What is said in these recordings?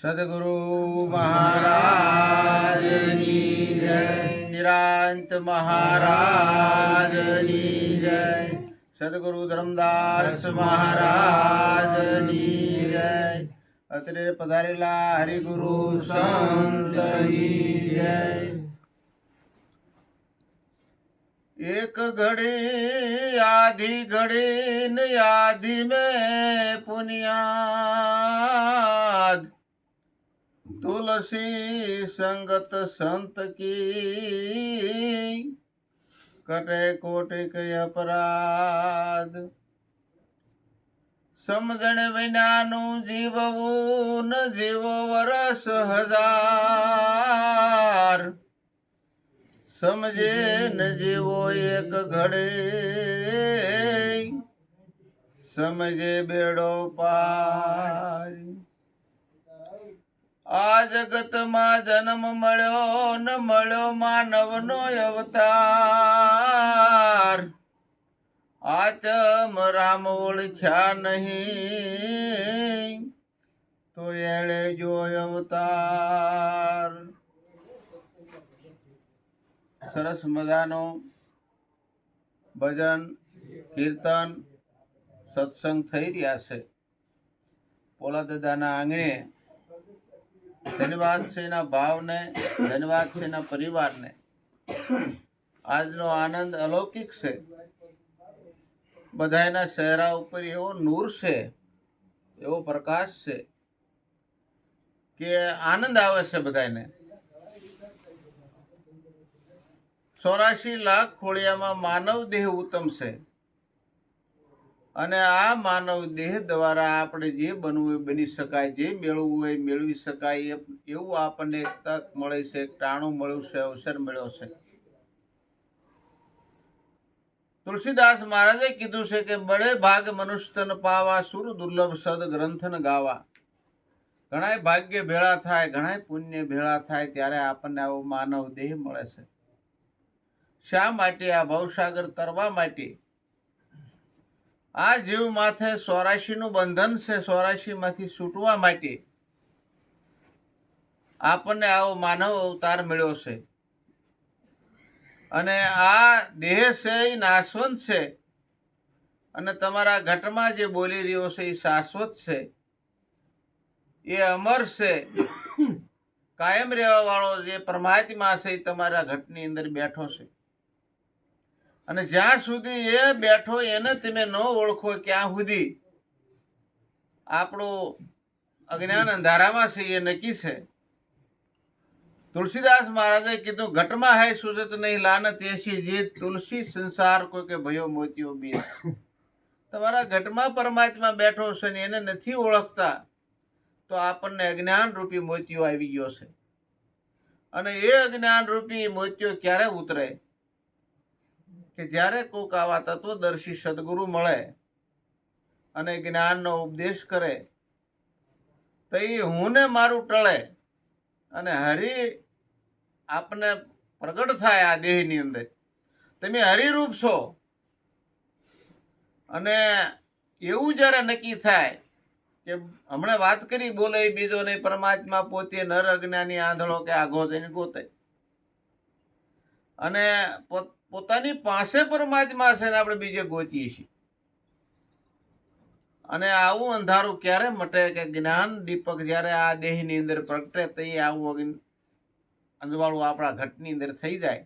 સદગુરુ મહારાજની જય, નિરાંત મહારાજની જય, સદગુરુ ધર્મદાસ મહારાજની જય, અત્રે પધારેલા હરિગુરુ સંતની જય. એક ઘડી આધી ઘડી ને આધી में पुनियाद तुलसी संगत संत की कटे कोटिक अपराध. સમજણ વિનાનું જીવવું ન જીવો વરસ હજાર, સમજે ન જીવો એક ઘડે સમજે બેડો પાર. આ જગતમાં જન્મ મળ્યો ન મળ્યો માનવનો અવતાર, આત્મ રામ ઓળખ્યા નહીં તો એળે જો અવતાર. સરસ મજાનો ભજન કીર્તન સત્સંગ થઈ રહ્યા છે પોલા દાદાના આંગણે. ધન્યવાદ છે એના ભાવને, ધન્યવાદ છે એના પરિવારને. આજનો આનંદ અલૌકિક છે. બધાના ચહેરા ઉપર એવો નૂર છે, એવો પ્રકાશ છે કે આનંદ આવે છે બધાને. 84 લાખ ખોળિયામાં માનવ દેહ ઉત્તમ છે અને આ માનવ દેહ દ્વારા આપણે જે બનવું હોય બની શકાય, જે મેળવવું હોય મેળવી શકાય એવું આપણને એક તક મળે છે, એક ટાણું મળ્યું છે, અવસર મળ્યો છે. તુલસીદાસ મહારાજે કીધું છે કે બળે ભાગ મનુષ્ય તન પાવા, સુર દુર્લભ સદ ગ્રંથન ગાવા. ઘણાય ભાગ્ય ભેળા થાય, ઘણાય પુણ્ય ભેળા થાય ત્યારે આપણને આવો માનવ દેહ મળે છે. શા માટે? આ ભવસાગર તરવા માટે. આ જીવ માથે 84 નું બંધન છે, 84 માંથી છૂટવા માટે આપણને આવો માનવ અવતાર મળ્યો છે. અને આ દેહ છે એ નાશવંત છે અને તમારા ઘટમાં જે બોલી રહ્યો છે એ શાશ્વત છે, એ અમર છે. કાયમ રહેવા વાળો જે પરમાત્મા છે એ તમારા ઘટની અંદર બેઠો છે. અને જ્યાં સુધી એ બેઠો એને તમે ન ઓળખો ત્યાં સુધી આપણું અજ્ઞાન અંધારામાં છે એ નક્કી છે. તુલસીદાસ મહારાજે કીધું ઘટમાં હૈ સુજત નહીં લાનત એસી જીત, તુલસી સંસાર કોઈ કે ભયો મોતીઓ બીત. તમારા ઘટમાં પરમાત્મા બેઠો છે ને એને નથી ઓળખતા તો આપણને અજ્ઞાન રૂપી મોતીઓ આવી ગયો છે. અને એ અજ્ઞાન રૂપી મોતીઓ ક્યારે ઉતરે? કે જ્યારે કોઈક આવા તત્વદર્શી સદગુરુ મળે અને જ્ઞાનનો ઉપદેશ કરે તો એ હું ને મારું ટળે અને હરિ આપને પ્રગટ થાય આ દેહની અંદર. તમે હરિરૂપ છો અને એવું જ્યારે નક્કી થાય કે હમણાં વાત કરી બોલે બીજો નહીં, પરમાત્મા પોતે નર અજ્ઞાની આંધળો કે આઘો જઈને ગોતે અને પોતાની પાસે પરમાત્મા છે ને આપણે બીજે ગોતીએ છીએ. અને આવું અંધારું ક્યારે મટે કે જ્ઞાન દીપક જ્યારે આ દેહની અંદર પ્રગટે તો એ આવું અંજવાળું આપણા ઘટની અંદર થઈ જાય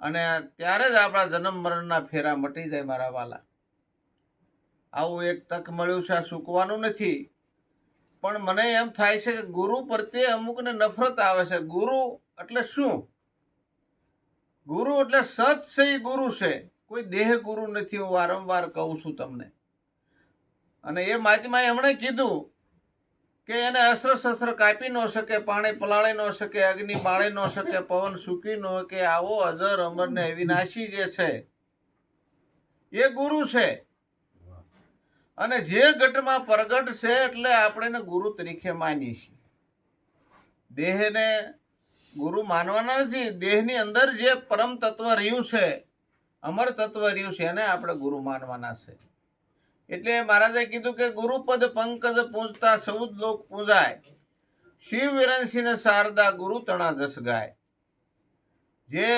અને ત્યારે જ આપણા જન્મ મરણના ફેરા મટી જાય. મારા વાલા, આવું એક તક મળ્યું છે, આ ચૂકવાનું નથી. પણ મને એમ થાય છે કે ગુરુ પ્રત્યે અમુકને નફરત આવે છે. ગુરુ એટલે શું? ગુરુ એટલે સત છે એ ગુરુ છે, કોઈ દેહ ગુરુ નથી. હું વારંવાર કહું છું તમને. અને એ મહાત્માએ હમણાં કીધું કે એને અસ્ત્ર શસ્ત્ર કાપી ન શકે, પાણી પલાળી ન શકે, અગ્નિ બાળી ન શકે, પવન સૂકી ન કે આવો અજર અમર ને અવિનાશી જે છે એ ગુરુ છે. અને જે ઘટમાં પ્રગટ છે એટલે આપણે એને ગુરુ તરીકે માનીએ છીએ. દેહને ગુરુ માનવાના નથી. દેહની અંદર જે પરમ તત્વ રહ્યું છે, અમર તત્વ રહ્યું છે, એને આપણે ગુરુ માનવાના છે. એટલે મહારાજે કીધું કે ગુરુપદ પંકજ પૂજતા સૌદ લોક પૂજાય. શિવ વિરંસી ને શારદા ગુરુ તણા જસ ગાય. જે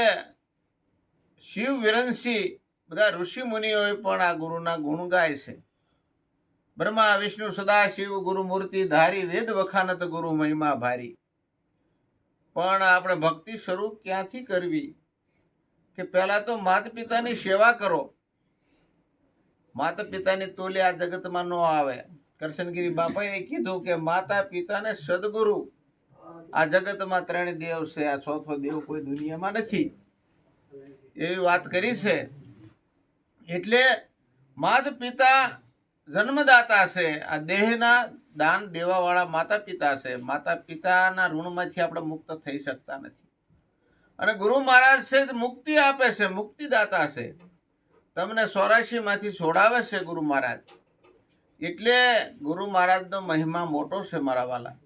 શિવ વિરંસી બધા ઋષિ મુનિઓએ પણ આ ગુરુના ગુણ ગાય છે. બ્રહ્મા વિષ્ણુ સદાશિવ ગુરુ મૂર્તિ ધારી, વેદ વખાનત ગુરુ મહિમા ભારી. પણ આપણે ભક્તિ શરૂ ક્યાંથી કરવી? કે પહેલા તો માતા પિતાની સેવા કરો. માતા પિતાની તોલે આ જગતમાં ન આવે. કરશનગીરી બાપાએ કીધું કે માતા પિતાને સદગુરુ. આ જગતમાં 3 દેવ છે, આ ચોથો દેવ કોઈ દુનિયામાં નથી, એવી વાત કરી છે. એટલે માતા પિતા જન્મદાતા છે, આ દેહના દાન દેવાવાળા માતા પિતા છે. માતા પિતાના ઋણમાંથી આપણે મુક્ત થઈ શકતા નથી. અને ગુરુ મહારાજ છે મુક્તિ આપે છે, મુક્તિદાતા છે. તમને 84 માંથી છોડાવે છે ગુરુ મહારાજ. એટલે ગુરુ મહારાજનો મહિમા મોટો છે મારા વાલા.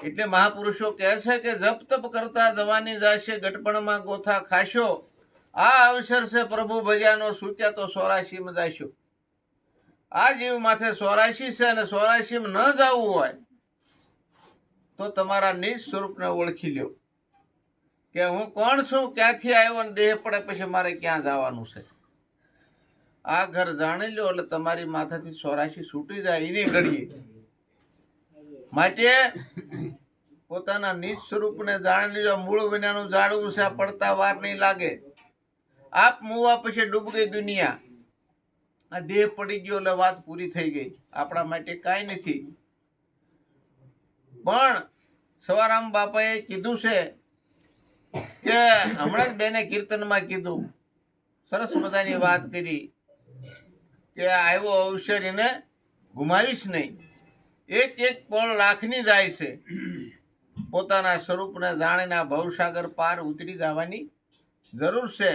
એટલે મહાપુરુષો કહે છે કે જપ તપ કરતા જવાની જાશે, ગટપણમાં ગોથા ખાશો. આ અવસર છે પ્રભુ ભજ્યાનો, સૂક્યા તો 84 માં જાશો. આ જીવ માથે 84 છે, અને 84 માં ન જવું હોય તો તમારા નિજ સ્વરૂપને ઓળખી લ્યો કે હું કોણ છું, ક્યાંથી આવ્યો, અને દેહ પડે પછી મારે ક્યાં જવાનું છે. આ ઘર જાણી લો એટલે તમારી માથાથી 84 છૂટી જાય એની ઘડીએ. માટે પોતાના નિજ સ્વરૂપને જાણી લીધો. મૂળ વિનાનું ઝાડવું છે, પડતા વાર નહીં લાગે. આપ મુવા પછી ડૂબ ગઈ દુનિયા. આ દેહ પડી ગયો એટલે વાત પૂરી થઈ ગઈ. આપણા માટે કાંઈ નથી. પણ સવારામ બાપાએ કીધું છે કે હમણાં જ બેને કીર્તનમાં કીધું, સરસ મજાની વાત કરી કે આવ્યો અવસર એને ગુમાવીશ નહીં. એક એક પળ લાખની જાય છે. પોતાના સ્વરૂપને જાણીને આ ભવસાગર પાર ઉતરી જવાની જરૂર છે.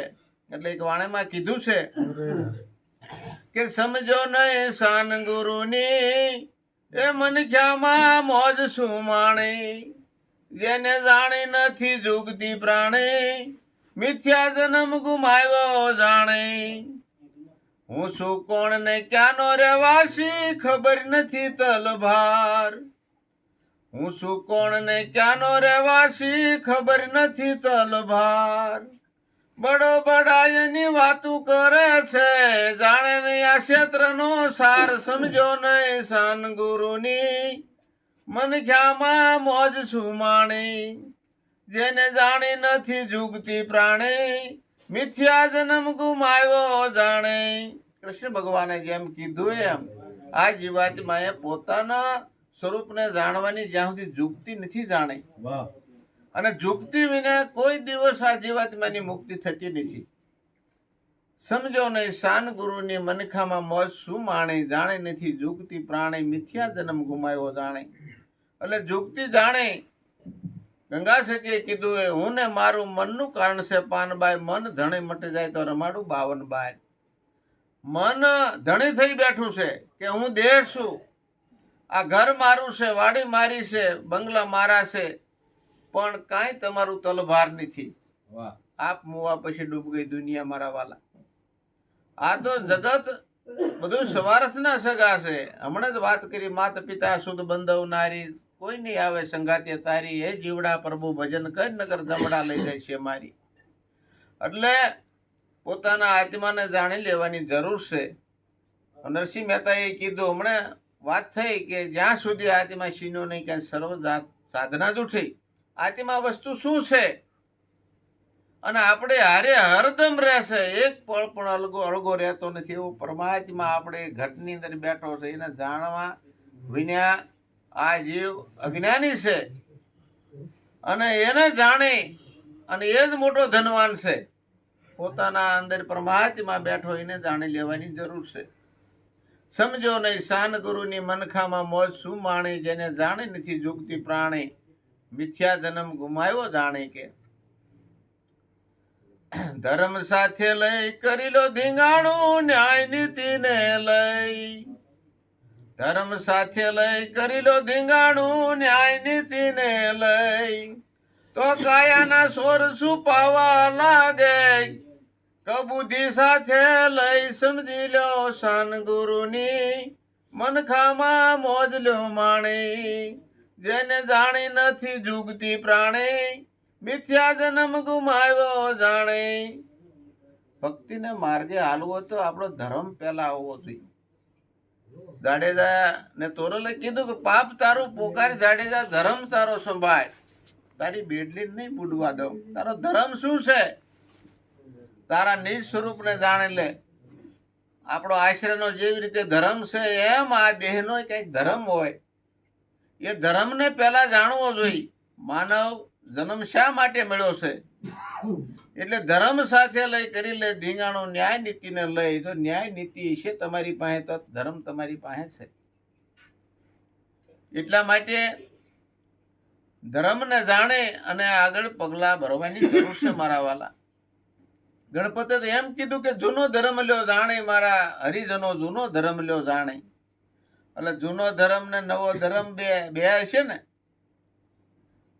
એટલે એક વાણીમાં કીધું છે કે સમજો નહીં શાન ગુરુની, એ મનખ્યામાં મોજ શું માણી. જેને જાણી નથી જુગતી પ્રાણી, મિથ્યા જન્મ ગુમાવ્યો જાણે. હું શું કોણ ને ક્યાંનો રહેવાસી, ખબર નથી તલભાર. હું શું કોણ ને ક્યાંનો રહેવાસી, ખબર નથી તલભાર. બડો બડાયની વાતું કરે છે, જાણે નહીં આ ક્ષેત્રનો સાર. સમજો નહીં શાન ગુરુની, મનખ્યામાં મોજ શું માણી. જેને જાણી નથી જુગતી પ્રાણી, મિથ્યા જન્મ ગુમાવ્યો જાણે. કૃષ્ણ ભગવાને જેમ કીધું એમ આ જીવાત્માએ પોતાના સ્વરૂપને જાણવાની જ્યાં સુધી જુગતી નથી જાણી, અને જુગતી વિના કોઈ દિવસ આ જીવાત્માની મુક્તિ થતી નથી. સમજો નહીં શાન ગુરુની, મનખામાં મોજ શું માણી. જાણે નથી જુગતી પ્રાણી, મિથ્યા જન્મ ગુમાવ્યો જાણે. એટલે જુગતી જાણે. ગંગા સતીએ કીધું એ હું ને મારું મનનું કારણ છે પાનબાઈ. મન ધણી મટી જાય તો રમાડું 52 બાય. મન ધણી થઈ બેઠું છે કે હું દેહ છું, આ ઘર મારું છે, વાડી મારી છે, બંગલા મારા છે, પણ કાંઈ તમારું તલભાર નથી. આપ મુવા પછી ડૂબ ગઈ દુનિયા મારા વાલા. આ તો જગત બધું સ્વાર્થના સગા છે. હમણાં જ વાત કરી, માતા પિતા શુદ્ધ બંધવનારી, કોઈ નહીં આવે સંગાતે તારી. એ જીવડા પ્રભુ ભજન કર, નગર જમડા લઈ જાય છે મારી. એટલે પોતાના આત્માને જાણી લેવાની જરૂર છે. નરસિંહ મહેતાએ કીધું, હમણાં વાત થઈ કે જ્યાં સુધી આત્મા સીનો નહીં ક્યાં સર્વ સાધના જ ઉઠી. આત્મા વસ્તુ શું છે, અને આપણે હારે હરદમ રહેશે, એક પળ પણ અળગો રહેતો નથી. એવો પરમાત્મા આપણે ઘટની અંદર બેઠો છે. એને જાણવા વિના આ જીવ અજ્ઞાની છે, અને એને જાણે, અને એ જ મોટો ધનવાન છે. પોતાના અંદર પરમાત્મા બેઠો એને જાણી લેવાની જરૂર છે. સમજો નહીં શાન ગુરુની, મનખામાં મોજ શું માણી. જેને જાણે નથી જુગતી પ્રાણી, મિથ્યા જન્મ ગુમાવ્યો જાણે. કે ધર્મ સાથે લઈ કરી લો ધીંગાણું, ન્યાય નીતિને લઈ. ધર્મ સાથે લઈ કરી લો ધીંગાણું, ન્યાય નીતિને લઈ. તો કાયાના સ્વર છુપાવા લાગે, કબુદ્ધિ સાથે લઈ સમજી લો શાન ગુરુની, મનખામાં મોજ લ્યો માણી. જેને જાણી નથી જુગતી પ્રાણે, મિથ્યા જન્મ ગુમાવ્યો જાણે. ભક્તિને માર્ગે હાલવો તો આપણો ધર્મ પહેલા આવવો જોઈએ. જાડેજા ને તોરલે કીધું કે પાપ તારું પોકાર જાડેજા, ધર્મ તારો સંભાળ. તારી બેડલી નહીં બુડવા દઉં. તારો ધર્મ શું છે? તારા નિજ સ્વરૂપને જાણી લે. આપણો આશ્રયનો જેવી રીતે ધર્મ છે એમ આ દેહનો કંઈક ધર્મ હોય. એ ધર્મને પહેલા જાણવો જોઈએ. માનવ જન્મ શા માટે મળ્યો છે? એટલે ધર્મ સાથે લઈ કરી લે ધીંગાણો ન્યાય નીતિને લઈ. જો ન્યાય નીતિ છે તમારી પાસે તો ધર્મ તમારી પાસે છે. એટલા માટે ધર્મને જાણે અને આગળ પગલા ભરવાની જરૂર છે મારા વાલા. ગણપતે તો એમ કીધું કે જૂનો ધર્મ લ્યો જાણે, મારા હરિજનો જૂનો ધર્મ લ્યો જાણે. એટલે જૂનો ધર્મ ને નવો ધર્મ બે છે ને,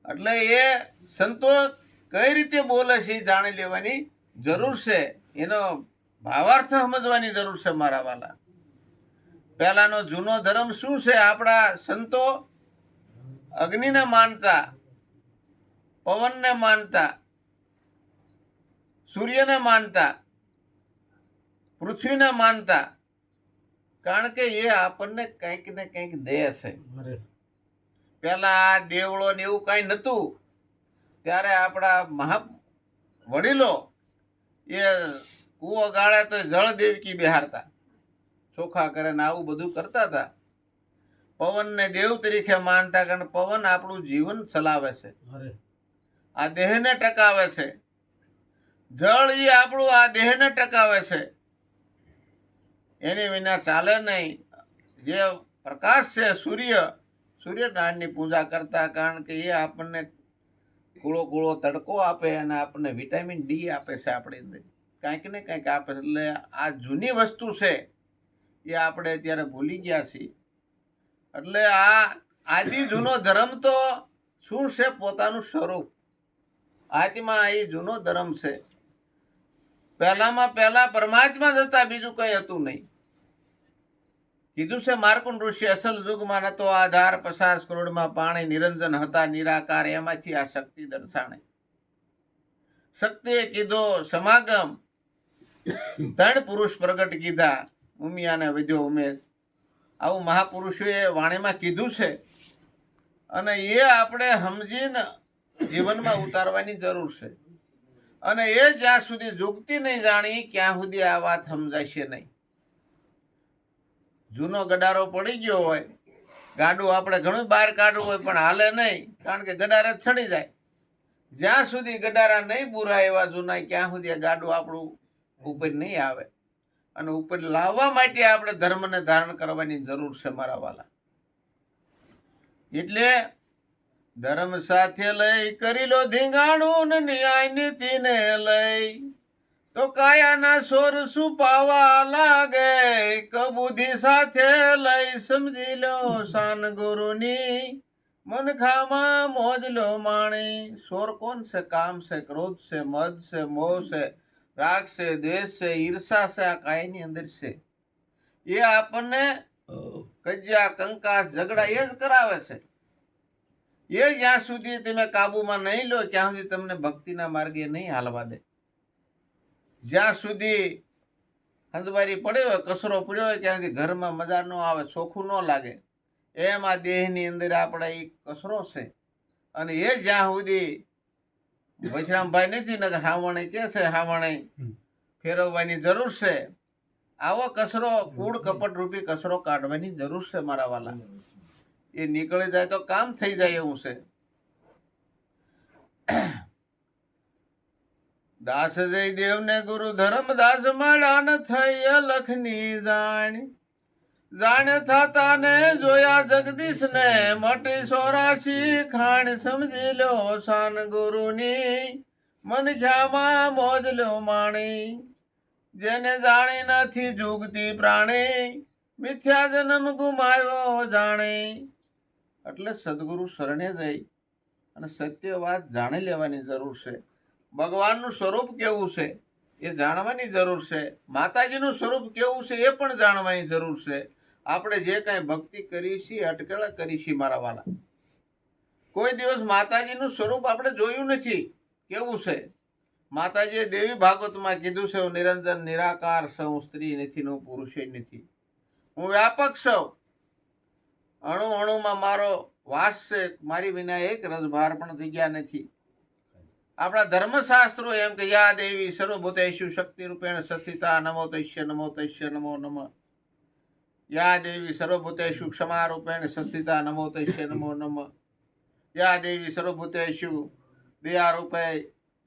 એટલે એ સંતો કઈ રીતે બોલે છે એ જાણી લેવાની જરૂર છે. એનો ભાવાર્થ સમજવાની જરૂર છે મારા વાલા. પહેલાનો જૂનો ધર્મ શું છે? આપણા સંતો અગ્નિને માનતા, પવનને માનતા, સૂર્યને માનતા, પૃથ્વીને માનતા. કારણ કે એ આપણને કંઈક ને કંઈક દે છે. પેલા દેવળો ને એવું કઈ નતું, ત્યારે આપણા મહા વડીલો એ કૂવો ગાળે તો જળ દેવકી બેહારતા, ચોખા કરે ને આવું બધું કરતા હતા. પવનને દેવ તરીકે માનતા, કારણ પવન આપણું જીવન ચલાવે છે, આ દેહને ટકાવે છે. જળ એ આપણું આ દેહને ટકાવે છે, એની વિના ચાલે નહીં. જે પ્રકાશ છે સૂર્યનારાયણની પૂજા કરતા, કારણ કે એ આપણને કુળો કુળો તડકો આપે અને આપણને વિટામિન ડી આપે છે. આપણી અંદર કાંઈક ને કંઈક આપે. એટલે આ જૂની વસ્તુ છે એ આપણે અત્યારે ભૂલી ગયા છીએ. એટલે આ આદિ જૂનો ધર્મ તો શું છે? પોતાનું સ્વરૂપ આત્મા એ જૂનો ધર્મ છે. પહેલામાં પહેલા પરમાત્મા જ હતા, બીજું કઈ હતું નહીં. કીધું છે માર્કુંડ ઋષિ, અસલ યુગમાં નતો આધાર, 50 કરોડમાં પાણી, નિરંજન હતા નિરાકાર, એમાંથી આ શક્તિ દર્શાણે. શક્તિએ કીધો સમાગમ, 3 પુરુષ પ્રગટ કીધા, ઉમિયાને વધ્યો ઉમેશ. આવું મહાપુરુષોએ વાણીમાં કીધું છે, અને એ આપણે સમજીને જીવનમાં ઉતારવાની જરૂર છે. અને એ જ્યાં સુધી જુગતી નહીં જાણી ત્યાં સુધી આ વાત સમજાશે નહીં. જૂનો ગડારો પડી ગયો હોય, ગાડું આપણે ઘણું બહાર કાઢવું હોય પણ હાલે નહીં, કારણ કે ગડારે ચડી જાય. જ્યાં સુધી ગડારા નહીં બુરા એવા જૂના, ક્યાં સુધી આ ગાડું આપણું ઉપર નહીં આવે. અને ઉપર લાવવા માટે આપણે ધર્મને ધારણ કરવાની જરૂર છે મારા વાલા. એટલે ધર્મ સાથે લઈ કરી લો ધીંગાણું ને ન્યાય નીતિને લઈ, તો કાયાના સોર સુપાવા લાગે. કબુદ્ધિ સાથે લઈ સમજી લો શાન ગુરુની, મનખામાં મોજ લો માણી. સોર કોણ છે? કામ છે, ક્રોધ છે, મદ છે, મોહ છે, રાગ છે, દ્વેષ છે, ઈર્ષા છે. આ કાયની અંદર છે. એ આપણને કજ્યા, કંકાસ, ઝઘડા એ જ કરાવે છે. એ જ્યાં સુધી તમે કાબુમાં નહીં લો ત્યાં સુધી તમને ભક્તિના માર્ગે નહીં હાલવા દે. જ્યાં સુધી હંજવારી પડ્યો હોય, કચરો પડ્યો હોય, ત્યાં સુધી ઘરમાં મજા ન આવે, ચોખ્ખું ન લાગે. એમ આ દેહની અંદર આપણે એ કચરો છે. અને એ જ્યાં સુધી વૈશ્રામભાઈ નથી ને હાવણે કે છે, હાવણે ફેરવવાની જરૂર છે. આવો કચરો, કૂડ કપટ રૂપી કચરો કાઢવાની જરૂર છે મારા વાલા. એ નીકળી જાય તો કામ થઈ જાય એવું છે. દાસ જય દેવને ગુરુ ધર્મદાસ મળ્યા ન થઈ લખની જાણ. જાણ થતા ને જોયા જગદીશ ને, મટી 84 ખાણ. સમજી લો શાન ગુરુની, મન ખ્યામાં મોજ લો માણી. જેને જાણી નથી જુગતી પ્રાણી, મિથ્યા જન્મ ગુમાવ્યો જાણે. એટલે સદગુરુ શરણે જઈ અને સત્ય વાત જાણી લેવાની જરૂર છે. ભગવાનનું સ્વરૂપ કેવું છે એ જાણવાની જરૂર છે. માતાજીનું સ્વરૂપ કેવું છે એ પણ જાણવાની જરૂર છે. આપણે જે કાંઈ ભક્તિ કરી છીએ, અટકળા કરી છીએ મારા વાલા, કોઈ દિવસ માતાજીનું સ્વરૂપ આપણે જોયું નથી. કેવું છે? માતાજીએ દેવી ભાગવતમાં કીધું છે, હું નિરંજન નિરાકાર છું, સ્ત્રી નથી ને હું પુરુષે નથી, હું વ્યાપક છું, અણુ અણુમાં મારો વાસ છે, મારી વિના એક રસભાર પણ જગ્યા નથી. આપણા ધર્મશાસ્ત્રો એમ કે યા દેવી સર્વભૂતેષુ શક્તિ રૂપેણ સંસ્થિતા નમો તસ્ય નમો તસ્ય નમો નમઃ. યા દેવી સર્વભૂતેષુ ક્ષમા રૂપેણ સંસ્થિતા નમો તસ્ય નમો નમઃ. યા દેવી સર્વભૂતેષુ દયા રૂપે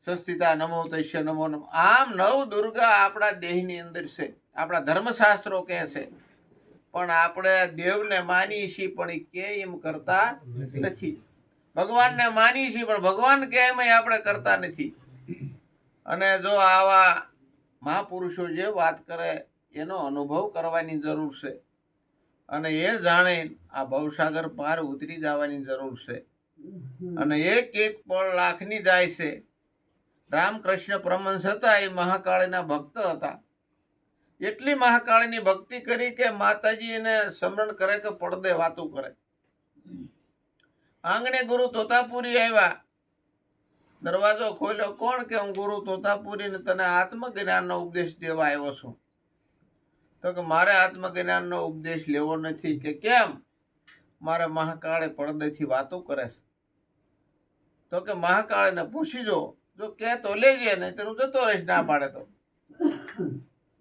સંસ્થિતા નમો તસ્ય નમો નમઃ. આમ નવ દુર્ગા આપણા દેહની અંદર છે, આપણા ધર્મશાસ્ત્રો કહે છે. પણ આપણે દેવને માનીએ છીએ પણ એ કે એમ કરતા નથી. ભગવાનને માનીએ છીએ પણ ભગવાન કે એમ આપણે કરતા નથી. અને જો આવા મહાપુરુષો જે વાત કરે એનો અનુભવ કરવાની જરૂર છે, અને એ જાણે આ ભવસાગર પાર ઉતરી જવાની જરૂર છે. અને એક એક પળ લાખની જાય છે. રામકૃષ્ણ પરમહંસ હતા, એ મહાકાળીના ભક્ત હતા. એટલી મહાકાળીની ભક્તિ કરી કે માતાજી એને સ્મરણ કરે કે પડદે વાતું કરે. આંગણે ગુરુ તોતાપુરી આવ્યા, દરવાજો ખોલ્યો. કોણ? કે હું ગુરુ તોતાપુરીને તને આત્મજ્ઞાનનો ઉપદેશ દેવા આવ્યો છું. તો કે મારે આત્મજ્ઞાનનો ઉપદેશ લેવો નથી. કે કેમ? મારે મહાકાળે પડદેથી વાતો કરે છે. તો કે મહાકાળીને પૂછી જો કે તો લેજે, નહીં તો હું જતો રહીશ, ના પાડે તો.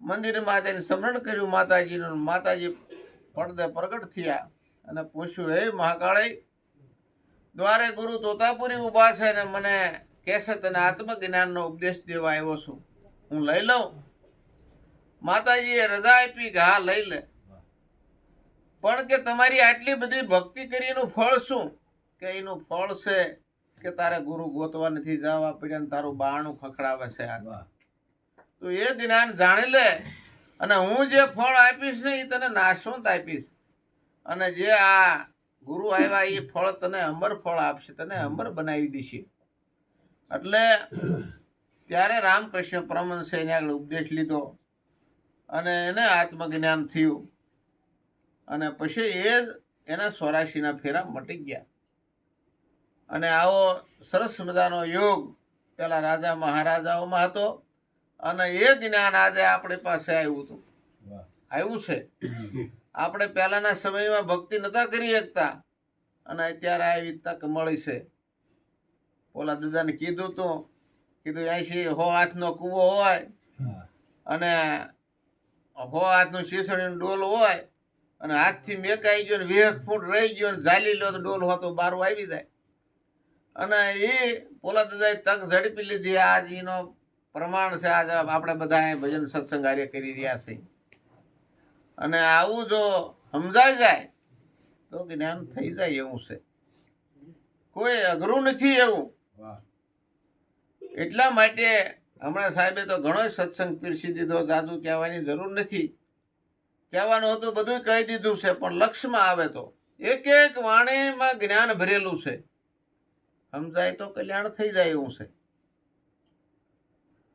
મંદિરમાં જઈને સ્મરણ કર્યું માતાજીનું. માતાજી પડદે પ્રગટ થયા અને પૂછ્યું, હે મહાકાળી, દ્વારે ગુરુ તોતાપુરી ઉભા છે ને મને કહે છે તને આત્મજ્ઞાનનો ઉપદેશ દેવા આવ્યો છું, હું લઈ લઉં? માતાજીએ રજા આપી કે હા લઈ લે. પણ કે તમારી આટલી બધી ભક્તિ કરી એનું ફળ શું? કે એનું ફળ છે કે તારે ગુરુ ગોતવા નથી જવા પડ્યા, તારું બારણું ખખડાવે છે. તો એ જ્ઞાન જાણી લે, અને હું જે ફળ આપીશ ને એ તને નાશવંત આપીશ. અને જે આ ગુરુ આવ્યા એ ફળ તને અમર ફળ આપશે, તને અમર બનાવી દેશે. એટલે ત્યારે રામકૃષ્ણ પરમહંસે એને આગળ ઉપદેશ લીધો અને એને આત્મજ્ઞાન થયું. અને પછી એ એના 84ના ફેરા મટી ગયા. અને આવો સરસ મજાનો યોગ પેલા રાજા મહારાજાઓમાં હતો, અને એ જ્ઞાન આજે આપણી પાસે આવ્યું છે. આપણે પહેલાના સમયમાં ભક્તિ નતા કરી શકતા, અને અત્યારે આવી તક મળી છે. ઓલા દાદાને કીધું અહીંથી 100 હાથનો કૂવો હોય અને 100 હાથનું શીસણીનું ડોલ હોય, અને હાથથી મેકાઈ ગયો ને 20 ફૂટ રહી ગયો ને ઝાલી લો તો ડોલ હોતો બારું આવી જાય. અને એ ઓલા દાદાએ તક ઝડપી લીધી. આજ એનો પ્રમાણ છે. આજે આપણે બધા ભજન સત્સંગ કાર્ય કરી રહ્યા છે. અને આવું જો સમજાઈ જાય તો જ્ઞાન થઈ જાય એવું છે. કોઈ અઘરું નથી એવું. એટલા માટે હમણાં સાહેબે તો ઘણો સત્સંગ પીરસી દીધો. જાદુ કહેવાની જરૂર નથી. કહેવાનું હતું બધું કહી દીધું છે, પણ લક્ષ્યમાં આવે તો એક એક વાણીમાં જ્ઞાન ભરેલું છે. સમજાય તો કલ્યાણ થઈ જાય એવું છે.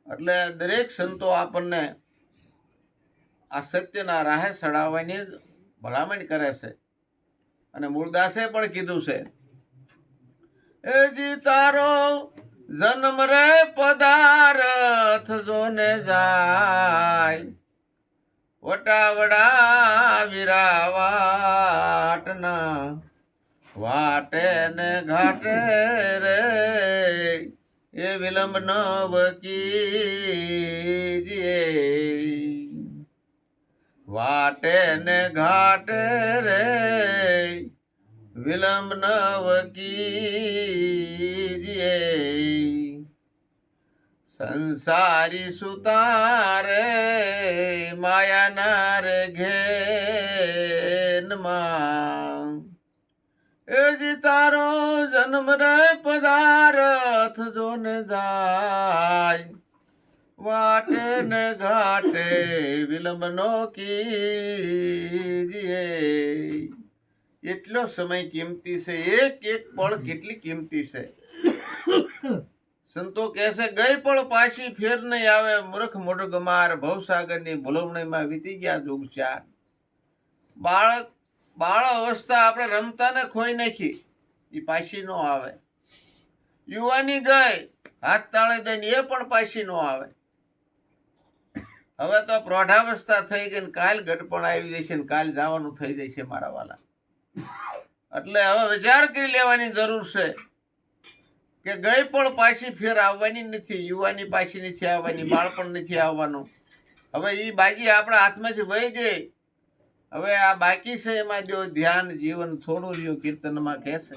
એટલે દરેક સંતો આપણને આ સત્યના રાહે ચડાવવાની ભલામણ કરે છે. અને મૂળદાસે પણ કીધું છે, એ જી તારો જન્મ રે પદાર્થ જોને જાય, વટાવડા વિરાવાટના વાટે ને ઘાટે રે, એ વિલંબ ન કીજીએ, વાટે ને ઘાટે રે વિલંબ ન કીજીએ, સંસારી સુતારે માયાના રે ઘેનમાં, એ જી તારો જન્મ રે પદાર્થ જોને જાય, વાટે ને ઘાટે વિલંબ નો કીજીએ. એટલો સમય કિંમતી છે. એક એક પળ કેટલી કિંમતી છે. સંતો કહેશે ગઈ પળ પાછી ફેર નહીં આવે, મૂર્ખ મોઢ ગમાર ભવસાગરની ભૂલવણીમાં વીતી ગયા જોગ 4. બાળ અવસ્થા આપણે રમતા ને ખોઈ નાખી. એ પાછી ન આવે. યુવાની ગઈ હાથ તાળે દઈને એ પણ પાછી ન આવે. હવે તો પ્રૌઢાવસ્થા થઈ ગઈ ને કાલ ગઢપણ આવી જશે ને કાલ જવાનું થઈ જશે મારા વાલા. એટલે હવે વિચાર કરી લેવાની જરૂર છે કે ગઈ પણ પાછી ફેર આવવાની નથી, યુવાની પાછી નથી આવવાની, બાળપણ નથી આવવાનું. હવે એ બાજી આપણા હાથમાંથી વહી ગઈ. હવે આ બાકી છે એમાં જો ધ્યાન જીવન થોડું રહ્યું કીર્તનમાં કહેશે,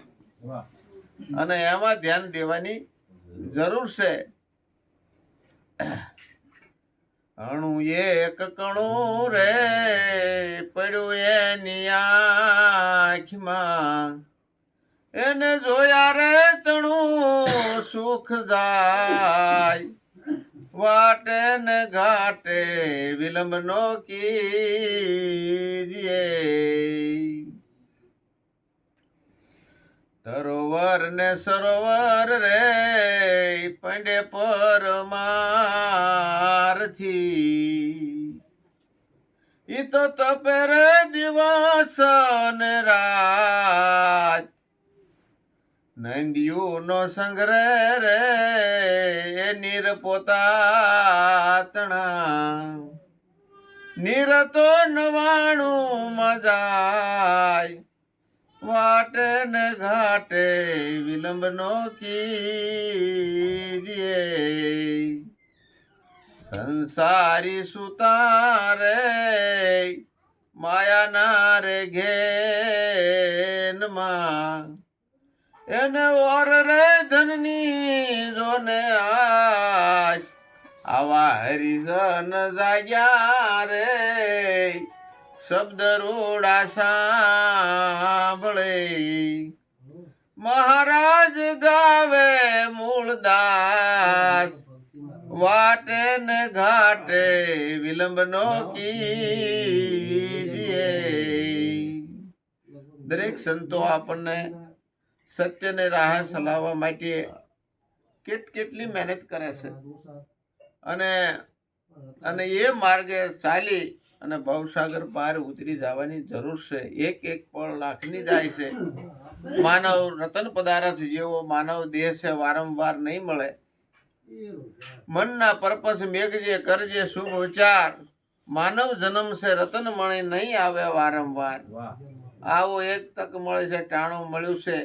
અને એમાં ધ્યાન દેવાની જરૂર છે. અણુ એક કણું રે પડ્યું એની આંખમાં, એને જોયા રે તણું સુખ જાય. વાટે ને ઘાટે વિલંબ નો કીજે, તરોવર ને સરોવર રે પંડે પરમારથી. ઈ તો તપે રે દિવસ ને રાત, નંદિયું નો સંગ્રહ રે નીર પોતાતણા. નીર તો 99 માં જાય, વાટે ને ઘાટે વિલંબ નો કીજે. સંસારી સુતારે માયાના રે ઘેનમાં, એને ઓર રે ધનની જોને આશ. આવા હરિજન જાગ્યા રે શબ્દ રૂડા સાંભળે. મહારાજ ગાવે મૂળદાસ, વાટે ને ઘાટે વિલંબ નો કીજે. દરેક સંતો આપણને સત્યને રાહ ચલાવવા માટે કેટલી મહેનત કરે છે, અને એ માર્ગે ચાલી અને ભવસાગર પાર ઉતરી જવાની જરૂર છે. એક પળ લાખની જાય છે. માનવ રતન પદાર્થ જેવો માનવ દેહ છે, વારંવાર નહીં મળે. મનના પર્પસ મેઘજે કરજે શુભ વિચાર, માનવ જન્મ છે રતન મણી નહીં આવે વારંવાર. આવો એક તક મળે છે, ટાણું મળ્યું છે.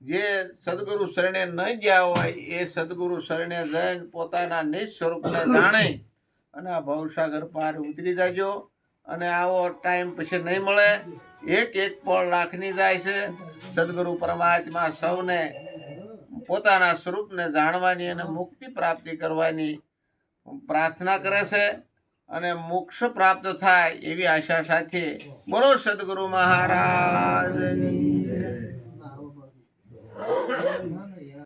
જે સદગુરુ શરણે ન ગયા હોય એ સદગુરુ શરણે જઈને પોતાના નિજ સ્વરૂપને જાણે અને આ ભવસાગર પાર ઉતરી જાજો. અને આવો ટાઈમ પછી નહીં મળે. એક પળ લાખની જાય છે. સદગુરુ પરમાત્મા સૌને પોતાના સ્વરૂપને જાણવાની અને મુક્તિ પ્રાપ્તિ કરવાની પ્રાર્થના કરે છે, અને મોક્ષ પ્રાપ્ત થાય એવી આશા સાથે બોલો સદગુરુ મહારાજની જય.